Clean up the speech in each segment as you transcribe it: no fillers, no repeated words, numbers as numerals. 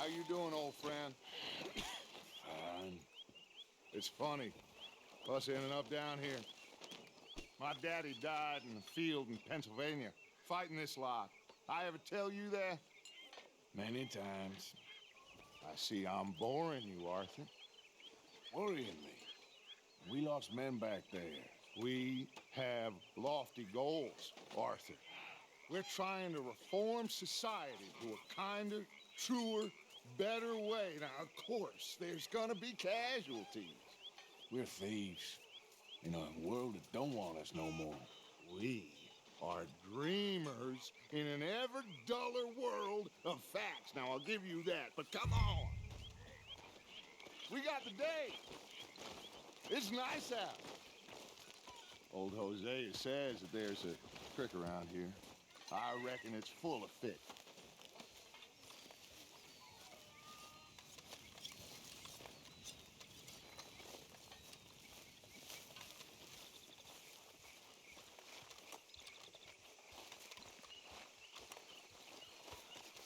How you doing, old friend? Fine. It's funny, us ending up down here. My daddy died in the field in Pennsylvania, fighting this lot. I ever tell you that? Many times. I see I'm boring you, Arthur. Worrying me. We lost men back there. We have lofty goals, Arthur. We're trying to reform society to a kinder, truer, better way. Now, of course, there's gonna be casualties. We're thieves. In a world that don't want us no more. We are dreamers in an ever duller world of facts. Now, I'll give you that, but come on. We got the day. It's nice out. Old Hosea says that there's a creek around here. I reckon it's full of fish.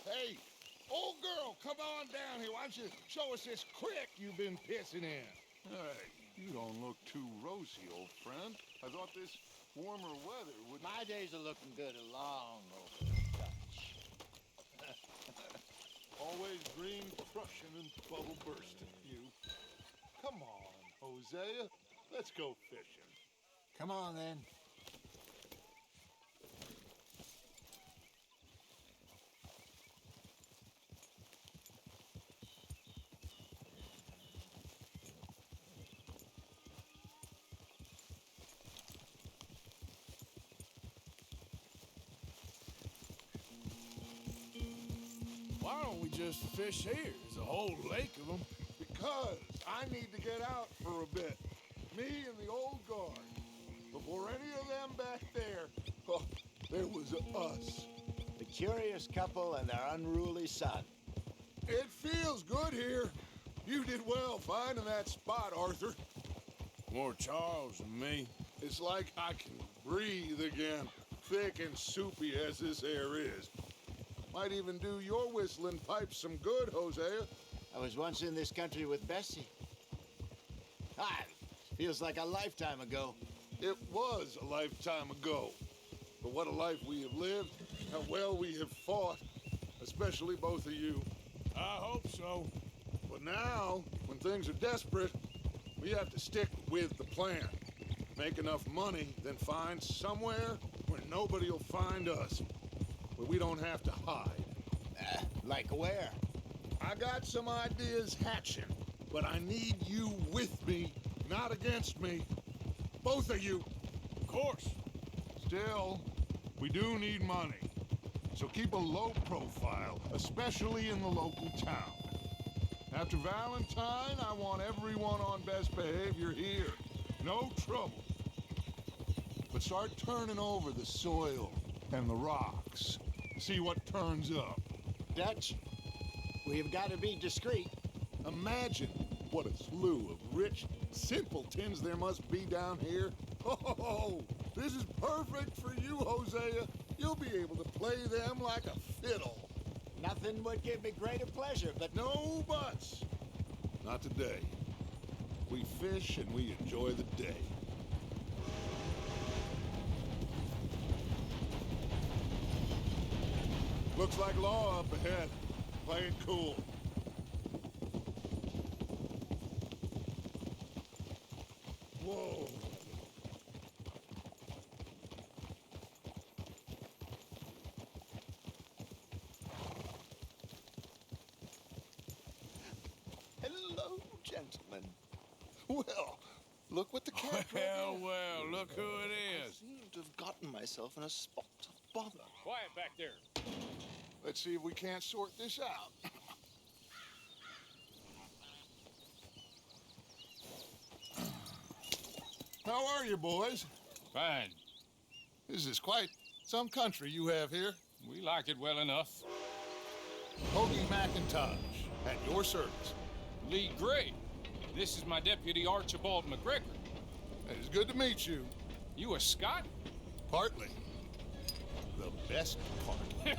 Hey, old girl, come on down here. Why don't you show us this creek you've been pissing in? Hey, you don't look too rosy, old friend. I thought this warmer weather would... My days are looking good along over the Dutch. Always green crushing and bubble bursting, you. Come on, Hosea. Let's go fishing. Come on, then. Why don't we just fish here? There's a whole lake of them. Because I need to get out for a bit. Me and the old guard. Before any of them back there, oh, there was us. The curious couple and their unruly son. It feels good here. You did well finding that spot, Arthur. More Charles than me. It's like I can breathe again, thick and soupy as this air is. Might even do your whistling pipes some good, Hosea. I was once in this country with Bessie. Ah, feels like a lifetime ago. It was a lifetime ago. But what a life we have lived, how well we have fought, especially both of you. I hope so. But now, when things are desperate, we have to stick with the plan. Make enough money, then find somewhere where nobody will find us. Where we don't have to hide. Like where? I got some ideas hatching, but I need you with me, not against me. Both of you. Of course. Still, we do need money. So keep a low profile, especially in the local town. After Valentine, I want everyone on best behavior here. No trouble. But start turning over the soil and the rocks. See what turns up. Dutch, we've got to be discreet. Imagine what a slew of rich simpletons there must be down here. Oh, this is perfect for you, Hosea. You'll be able to play them like a fiddle. Nothing would give me greater pleasure, but No buts. Not today. We fish and we enjoy the day. Looks like law up ahead. Play it cool. Whoa. hello, gentlemen. Well, look what the cat Well, look who it I is. seem to have gotten myself in a spot of bother. Quiet back there. Let's see if we can't sort this out. How are you, boys? Fine. This is quite some country you have here. We like it well enough. Hoagie McIntosh, at your service. Lee Gray. This is my deputy Archibald McGregor. It's good to meet you. You a Scot? Partly. The best part.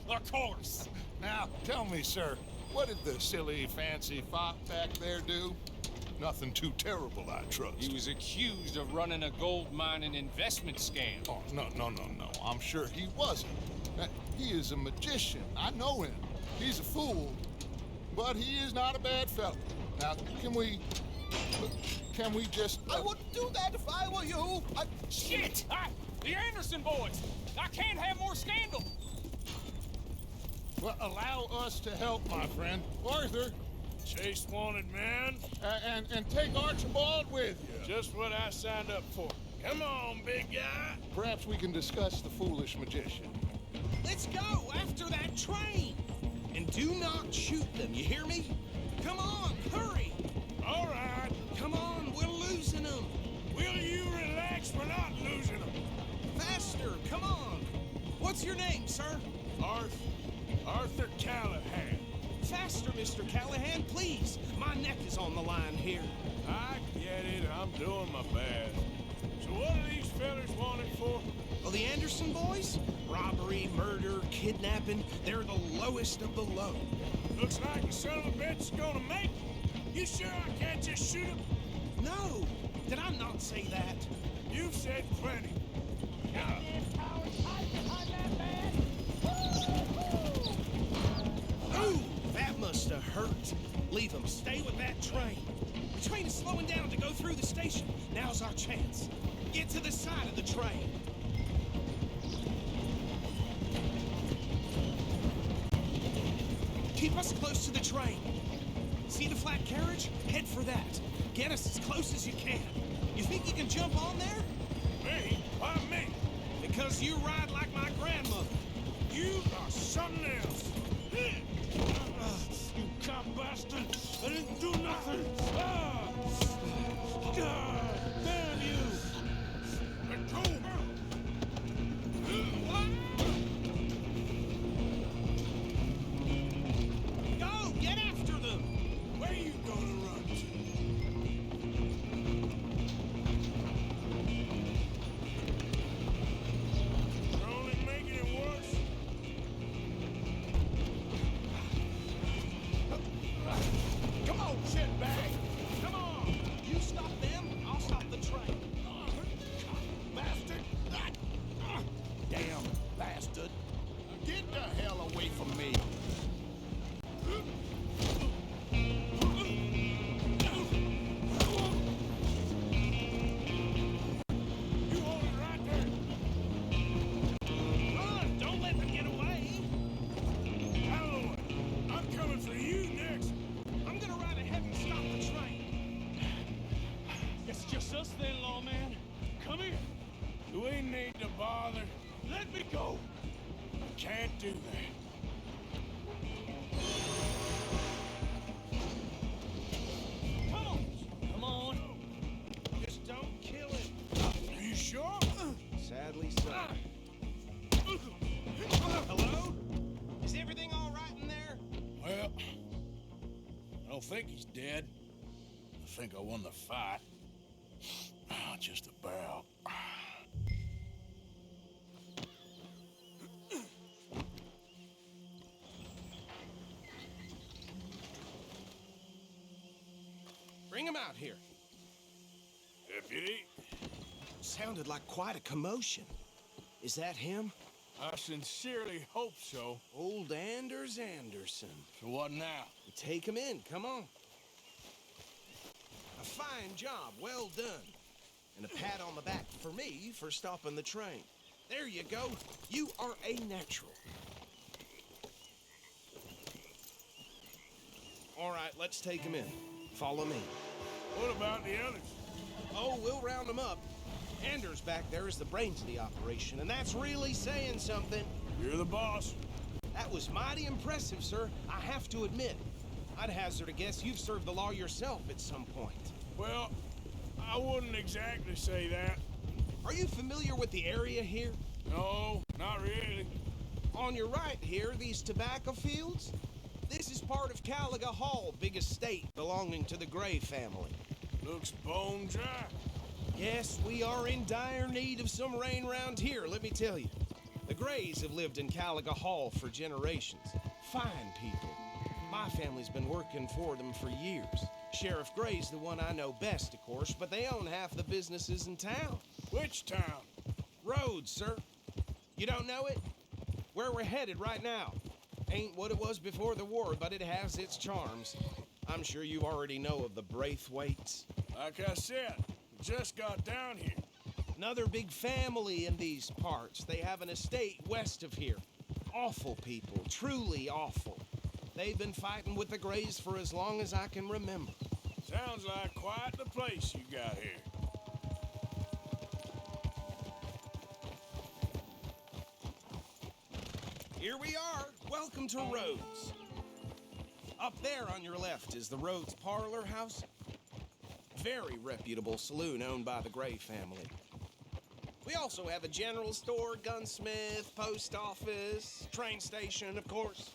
Of course. Now, tell me, sir, What did the silly, fancy fop back there do? Nothing too terrible, I trust. He was accused of running a gold mining investment scam. Oh, no. I'm sure he wasn't. He is a magician. I know him. He's a fool. But he is not a bad fellow. Now, can we just... I wouldn't do that if I were you. Shit! The Anderson boys! I can't have more scandal! Well, allow us to help, my friend. Arthur. Chase wanted man. And take Archibald with you. Just what I signed up for. Come on, big guy. Perhaps we can discuss the foolish magician. Let's go after that train. And do not shoot them, you hear me? Come on, hurry. All right. Come on, we're losing them. Will you relax? We're not losing them. Faster, come on. What's your name, sir? Arthur Callahan. Faster, Mr. Callahan, please. My neck is on the line here. I get it. I'm doing my best. So what are these fellas wanted for? Well, the Anderson boys? Robbery, murder, kidnapping. They're the lowest of the low. Looks like the son of a bitch is gonna make it. You sure I can't just shoot him? No. Did I not say that? You've said plenty. Ooh, that must have hurt. Leave them. Stay with that train. The train is slowing down to go through the station. Now's our chance. Get to the side of the train. Keep us close to the train. See the flat carriage? Head for that. Get us as close as you can. You think you can jump on there? Me? Why me? Because you ride like my grandmother. You are something else. You cop bastard! I didn't do nothing! God damn you! Let go! Go! Get after them! Where you gonna run to? You're only making it worse. Come on, shitbag! Come on! You stop them, I'll stop the train. Bastard! Damn bastard! Get the hell away from me. You hold it right there. Run! Don't let them get away! Halloway, I'm coming for you next. I'm gonna ride ahead and stop the train. It's just us then, lawman. Come here. Do we need to bother? Let me go. Can't do that. Come on. Come on. Just don't kill him. Are you sure? Sadly so. Hello? Is everything all right in there? Well, I don't think he's dead. I think I won the fight. Just about. Bring him out here. Deputy, Sounded like quite a commotion. Is that him? I sincerely hope so. Old Anders Anderson. So what now? Take him in, come on. A fine job, well done. And a pat on the back for me for stopping the train. There you go. You are a natural. All right, let's take him in. Follow me. What about the others? Oh, we'll round them up. Anders back there is the brains of the operation, and that's really saying something. You're the boss. That was mighty impressive, sir. I have to admit. I'd hazard a guess you've served the law yourself at some point. Well, I wouldn't exactly say that. Are you familiar with the area here? No, not really. On your right here, these tobacco fields? This is part of Caliga Hall, big estate belonging to the Gray family. Looks bone dry. Yes, we are in dire need of some rain round here, let me tell you. The Grays have lived in Caliga Hall for generations. Fine people. My family's been working for them for years. Sheriff Gray's the one I know best, of course, but they own half the businesses in town. Which town? Rhodes, sir. You don't know it? Where we're headed right now. Ain't what it was before the war, but it has its charms. I'm sure you already know of the Braithwaites. Like I said, we just got down here. Another big family in these parts. They have an estate west of here. Awful people, truly awful. They've been fighting with the Grays for as long as I can remember. Sounds like quite the place you got here. Here we are. Welcome to Rhodes. Up there on your left is the Rhodes Parlor House. Very reputable saloon owned by the Gray family. We also have a general store, gunsmith, post office, train station, of course.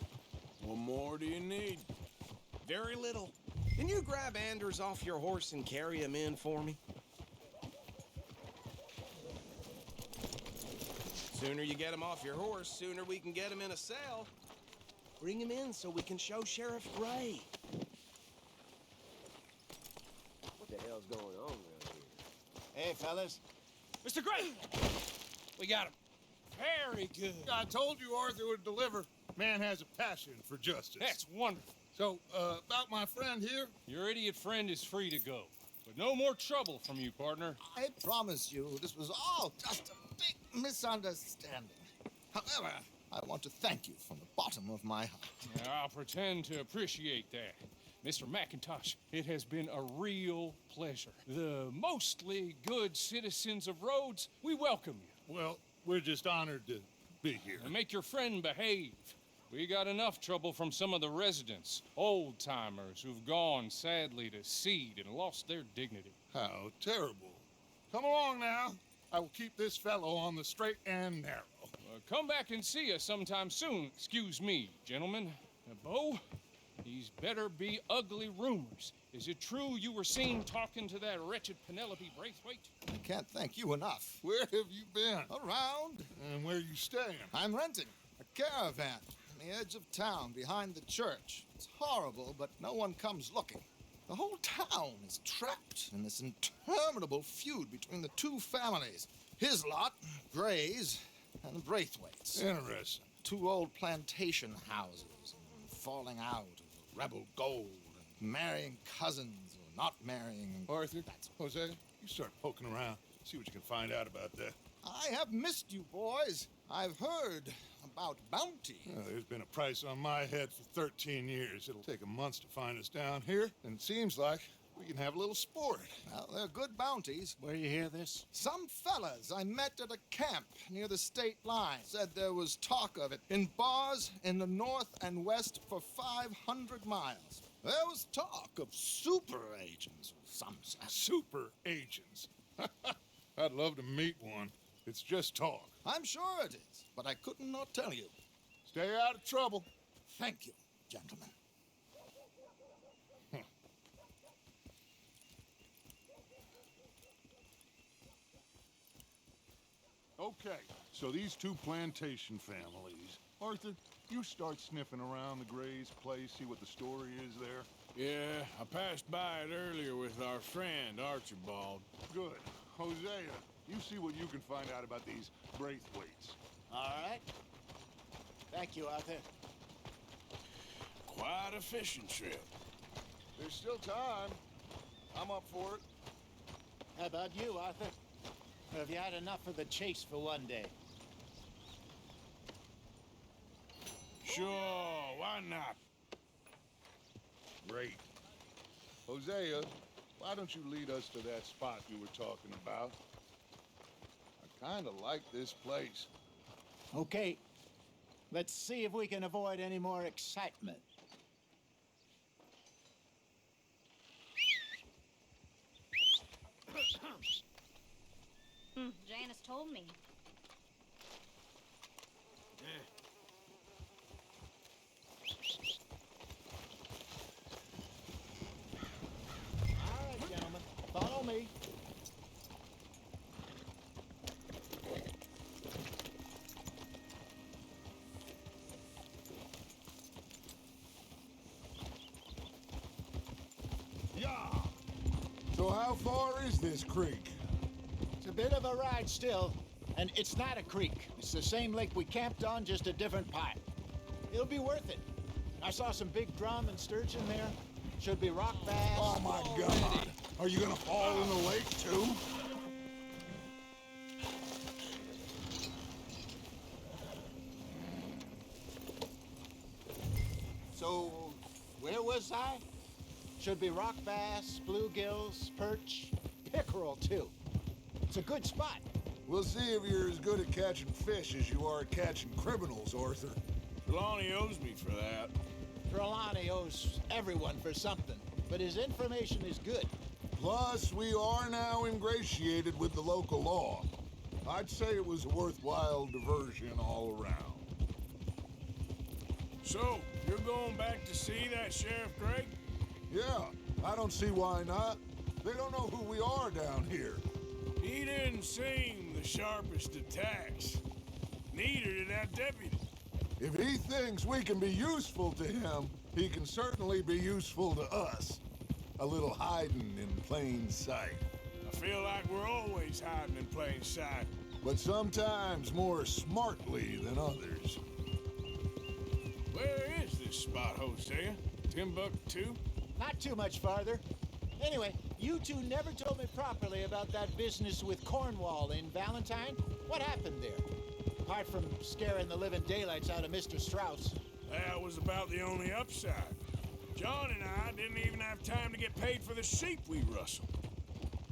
What more do you need? Very little. Can you grab Anders off your horse and carry him in for me? Sooner you get him off your horse, sooner we can get him in a cell. Bring him in so we can show Sheriff Gray. What the hell's going on around here? Hey, fellas. Mr. Gray! We got him. Very good. I told you Arthur would deliver. Man has a passion for justice. That's wonderful. So, about my friend here? Your idiot friend is free to go. But no more trouble from you, partner. I promise you, this was all just a big misunderstanding. However, I want to thank you from the bottom of my heart. I'll pretend to appreciate that. Mr. McIntosh, it has been a real pleasure. The mostly good citizens of Rhodes, we welcome you. Well, we're just honored to be here. And make your friend behave. We got enough trouble from some of the residents, old-timers who've gone, sadly, to seed and lost their dignity. How terrible. Come along now. I will keep this fellow on the straight and narrow. Come back and see us sometime soon. Excuse me, gentlemen. Bo, these better be ugly rumors. Is it true you were seen talking to that wretched Penelope Braithwaite? I can't thank you enough. Where have you been? Around. And where you staying? I'm renting a caravan on the edge of town behind the church. It's horrible, but no one comes looking. The whole town is trapped in this interminable feud between the two families. His lot, Gray's, and the Braithwaites. Interesting. Two old plantation houses, falling out of the rebel gold, and marrying cousins or not marrying. Arthur, Jose, you start poking around. See what you can find out about that. I have missed you, boys. I've heard about bounty. There's been a price on my head for 13 years. It'll take a month to find us down here, and it seems like we can have a little sport. Well, they're good bounties. Where you hear this? Some fellas I met at a camp near the state line said there was talk of it in bars in the north and west for 500 miles. There was talk of super agents of some sort. Super agents. I'd love to meet one. It's just talk. I'm sure it is, but I couldn't not tell you. Stay out of trouble. Thank you, gentlemen. Okay, so these two plantation families. Arthur, you start sniffing around the Gray's place, see what the story is there. Yeah, I passed by it earlier with our friend, Archibald. Good. Hosea, you see what you can find out about these Braithwaites. All right. Thank you, Arthur. Quite a fishing trip. There's still time. I'm up for it. How about you, Arthur? Or have you had enough of the chase for one day? Sure, why not? Great. Hosea, why don't you lead us to that spot you were talking about? I kind of like this place. Okay. Let's see if we can avoid any more excitement. Janice told me. All right, gentlemen. Follow me. So how far is this creek? It's a bit of a ride still, and it's not a creek. It's the same lake we camped on, just a different part. It'll be worth it. I saw some big drum and sturgeon there. Should be rock bass. Oh my God! Are you gonna fall in the lake too? So, where was I? Should be rock bass, bluegills, perch, pickerel too. It's a good spot. We'll see if you're as good at catching fish as you are at catching criminals, Arthur. Trelawney owes me for that. Trelawney owes everyone for something, but his information is good. Plus, we are now ingratiated with the local law. I'd say it was a worthwhile diversion all around. So, you're going back to see that Sheriff Gregg? Yeah, I don't see why not. They don't know who we are down here. He didn't seem the sharpest attacks. Neither did that deputy. If he thinks we can be useful to him, he can certainly be useful to us. A little hiding in plain sight. I feel like we're always hiding in plain sight. But sometimes more smartly than others. Where is this spot, Hosea? Timbuktu? Not too much farther. Anyway, you two never told me properly about that business with Cornwall in Valentine. What happened there? Apart from scaring the living daylights out of Mr. Strauss. That was about the only upside. John and I didn't even have time to get paid for the sheep we rustled.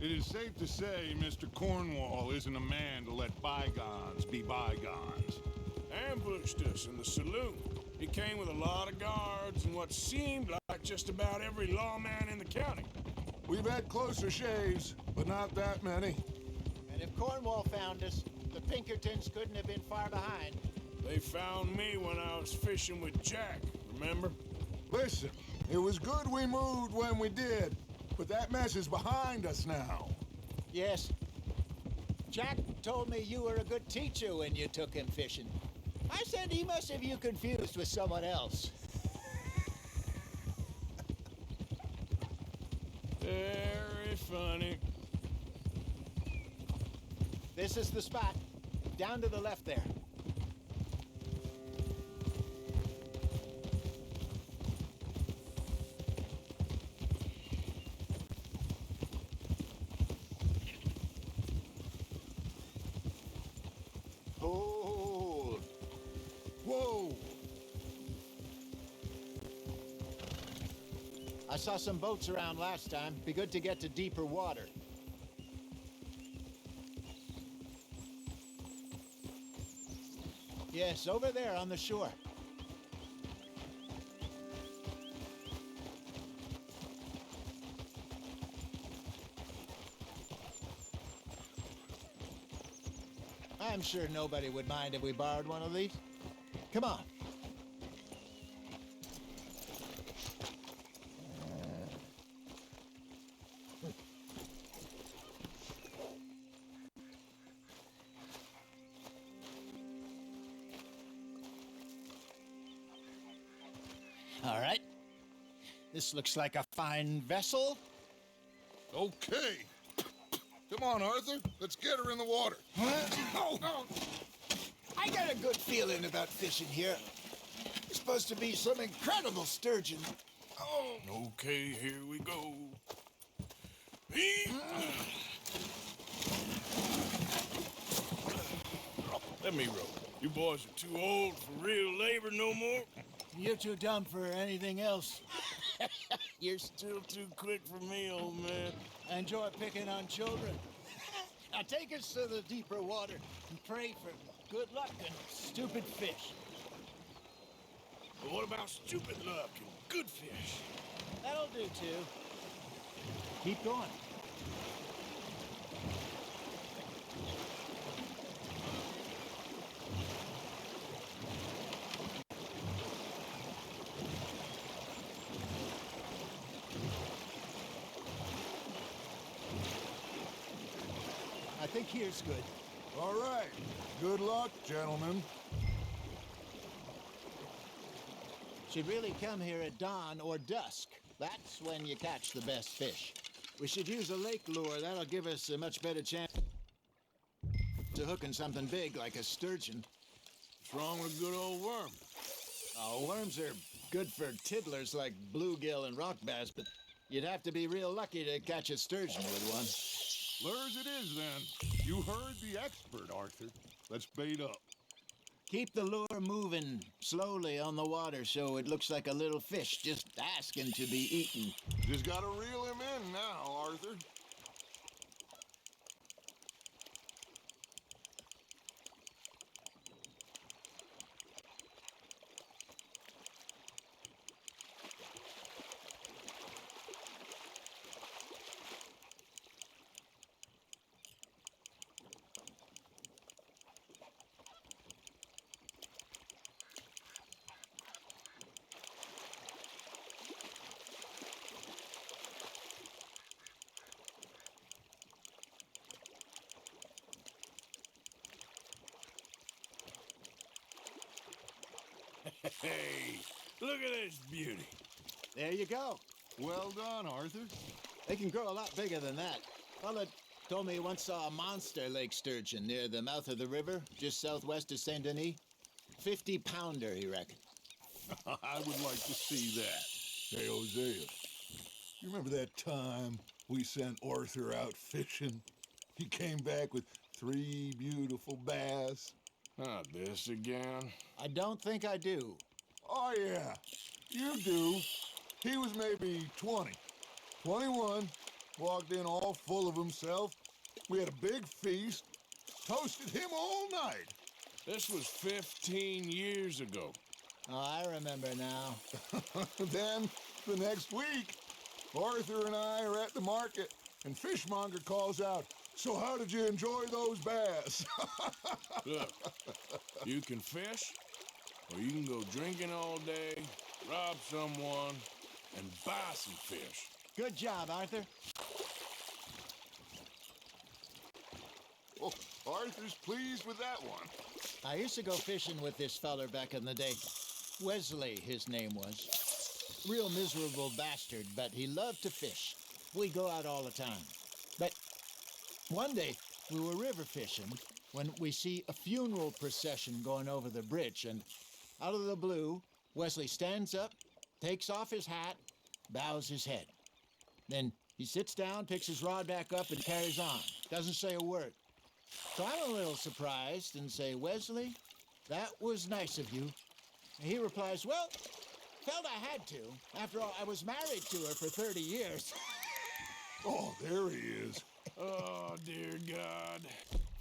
It is safe to say Mr. Cornwall isn't a man to let bygones be bygones. Ambushed us in the saloon. He came with a lot of guards and what seemed like just about every lawman in the county. We've had closer shaves, but not that many. And if Cornwall found us, the Pinkertons couldn't have been far behind. They found me when I was fishing with Jack, remember? Listen, it was good we moved when we did, but that mess is behind us now. Yes. Jack told me you were a good teacher when you took him fishing. I said he must have you confused with someone else. Very funny. This is the spot. Down to the left there. Hold. Whoa! I saw some boats around last time. Be good to get to deeper water. Yes, over there on the shore. I'm sure nobody would mind if we borrowed one of these. Come on. All right. This looks like a fine vessel. Okay. Come on, Arthur. Let's get her in the water. Oh. I got a good feeling about fishing here. It's supposed to be some incredible sturgeon. Oh. Okay, here we go. Let me row. You boys are too old for real labor no more. You're too dumb for anything else. You're still too quick for me, old man. I enjoy picking on children. Now take us to the deeper water and pray for good luck and stupid fish. But what about stupid luck and good fish? That'll do, too. Keep going. I think here's good. All right. Good luck, gentlemen. Should really come here at dawn or dusk. That's when you catch the best fish. We should use a lake lure. That'll give us a much better chance to hooking something big like a sturgeon. What's wrong with a good old worm? Oh, worms are good for tiddlers like bluegill and rock bass, but you'd have to be real lucky to catch a sturgeon with one. Lures it is, then. You heard the expert, Arthur. Let's bait up. Keep the lure moving slowly on the water so it looks like a little fish just asking to be eaten. Just gotta reel him in now, Arthur. Hey, look at this beauty. There you go. Well done, Arthur. They can grow a lot bigger than that. Fella told me he once saw a monster lake sturgeon near the mouth of the river, just southwest of Saint Denis. 50-pounder, he reckoned. I would like to see that. Hey, Hosea, you remember that time we sent Arthur out fishing? He came back with 3 beautiful bass. Not this again. I don't think I do. Oh, yeah, you do. He was maybe 20, 21, walked in all full of himself. We had a big feast, toasted him all night. This was 15 years ago. Oh, I remember now. Then, the next week, Arthur and I are at the market, and Fishmonger calls out, "So how did you enjoy those bass?" Look, you can fish, or you can go drinking all day, rob someone, and buy some fish. Good job, Arthur. Oh, Arthur's pleased with that one. I used to go fishing with this feller back in the day. Wesley, his name was. Real miserable bastard, but he loved to fish. We go out all the time. But one day, we were river fishing when we see a funeral procession going over the bridge, and out of the blue, Wesley stands up, takes off his hat, bows his head. Then he sits down, picks his rod back up, and carries on. Doesn't say a word. So I'm a little surprised and say, "Wesley, that was nice of you." And he replies, "Well, felt I had to. After all, I was married to her for 30 years. Oh, there he is. Oh, dear God.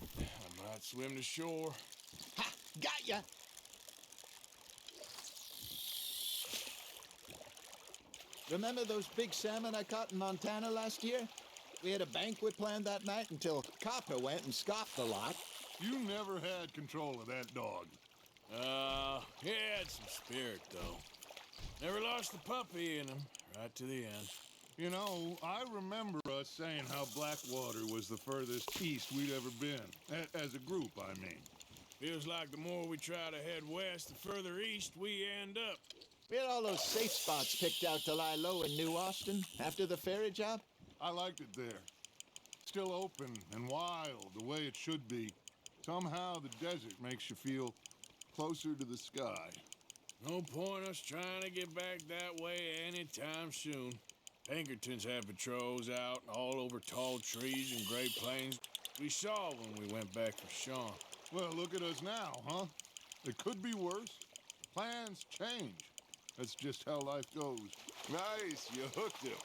I might swim to shore. Ha! Got ya! Remember those big salmon I caught in Montana last year? We had a banquet planned that night until Copper went and scoffed a lot. You never had control of that dog. He had some spirit, though. Never lost the puppy in him, right to the end. You know, I remember us saying how Blackwater was the furthest east we'd ever been. As a group, I mean. Feels like the more we try to head west, the further east we end up. We had all those safe spots picked out to lie low in New Austin after the ferry job. I liked it there. Still open and wild, the way it should be. Somehow the desert makes you feel closer to the sky. No point us trying to get back that way anytime soon. Pinkertons have patrols out all over tall trees and Great Plains. We saw when we went back for Sean. Well, look at us now, huh? It could be worse. Plans change. That's just how life goes. Nice, you hooked him.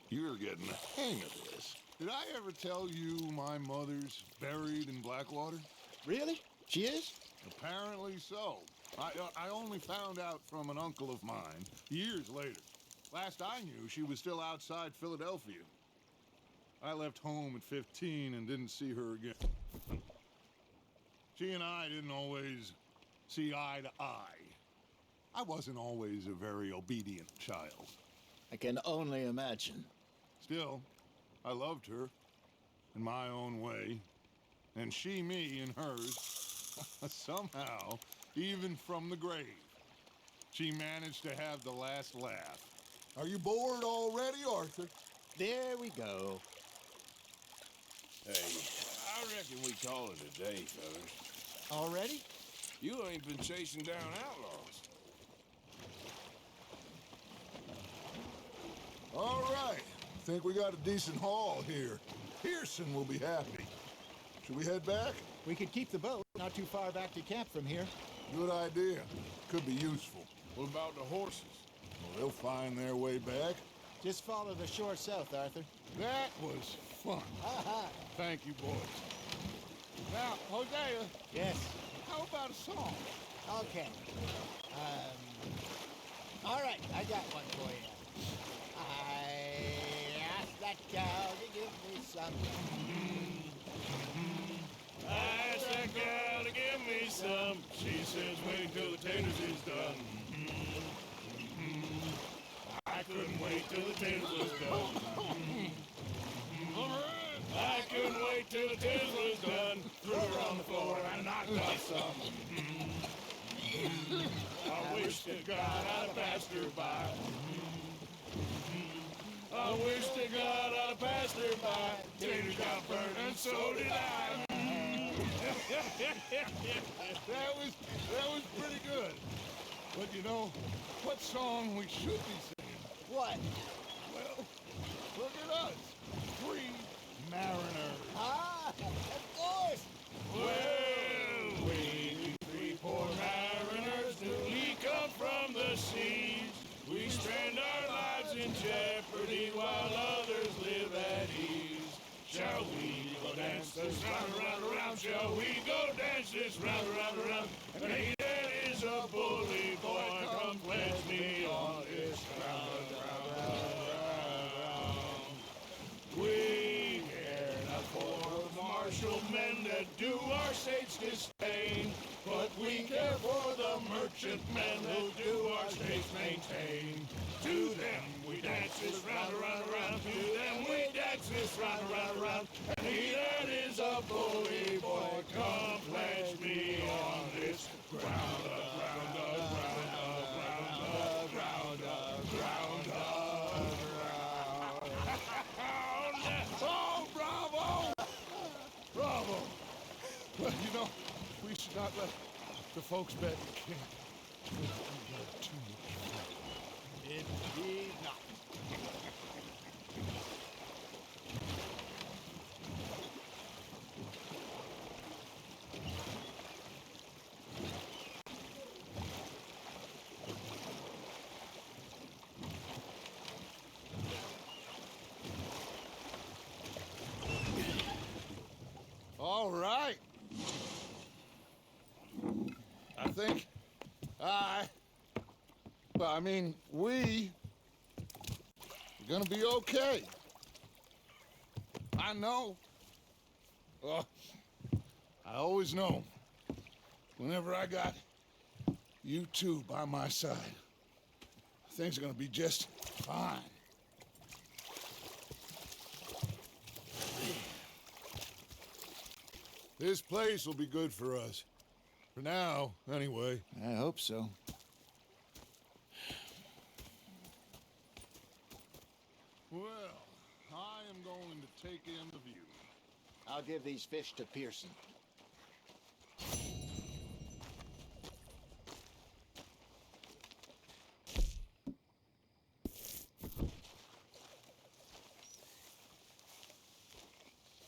You're getting the hang of this. Did I ever tell you my mother's buried in Blackwater? Really? She is? Apparently so. I only found out from an uncle of mine years later. Last I knew, she was still outside Philadelphia. I left home at 15 and didn't see her again. She and I didn't always see eye to eye. I wasn't always a very obedient child. I can only imagine. Still, I loved her in my own way, and she me in hers. Somehow, even from the grave, she managed to have the last laugh. Are you bored already, Arthur? There we go. Hey, I reckon we call it a day, fellas. Already? You ain't been chasing down outlaws. All right. Think we got a decent haul here. Pearson will be happy. Should we head back? We could keep the boat not too far back to camp from here. Good idea. Could be useful. What about the horses? Well, they'll find their way back. Just follow the shore south, Arthur. That was fun. Thank you, boys. Now, Hosea, Yes. how about a song? Okay. All right, I got one for you. I asked that cow to give me some. I asked that gal to give me some. She says wait till the taters is done. I couldn't wait till the taters was done. I couldn't wait till the taters was done. Threw her on the floor and knocked out some. I wish to God I'd passed her by. I wish to God I'd passed her by. Taters got burned and so did I. That was pretty good. But you know, what song we should be singing? What? Well, look at us. 3 mariners. Ah, of course. Well, we 3 poor mariners, newly come from the seas. We strand our lives in jeopardy while others live at ease. Shall we go dance this round, around, around? Shall we go dance this round, around, around? And he that is a bully boy, come pledge me on this round, We care not for the martial men that do our state's disdain, but we care for the merchant men who do our state's maintain. To them we dance this round, around, around. To them we dance this round, around, around. And he that is a bully boy, come pledge me on this ground up, ground up, ground up, ground up, ground up, ground up, ground. Oh, bravo! Bravo! Well, you know, we should not let the folks back at camp think we had too much fun. Indeed not. All right. I think we are gonna be okay. I know. I always know. Whenever I got you two by my side, things are gonna be just fine. This place will be good for us. For now, anyway. I hope so. Well, I am going to take in the view. I'll give these fish to Pearson.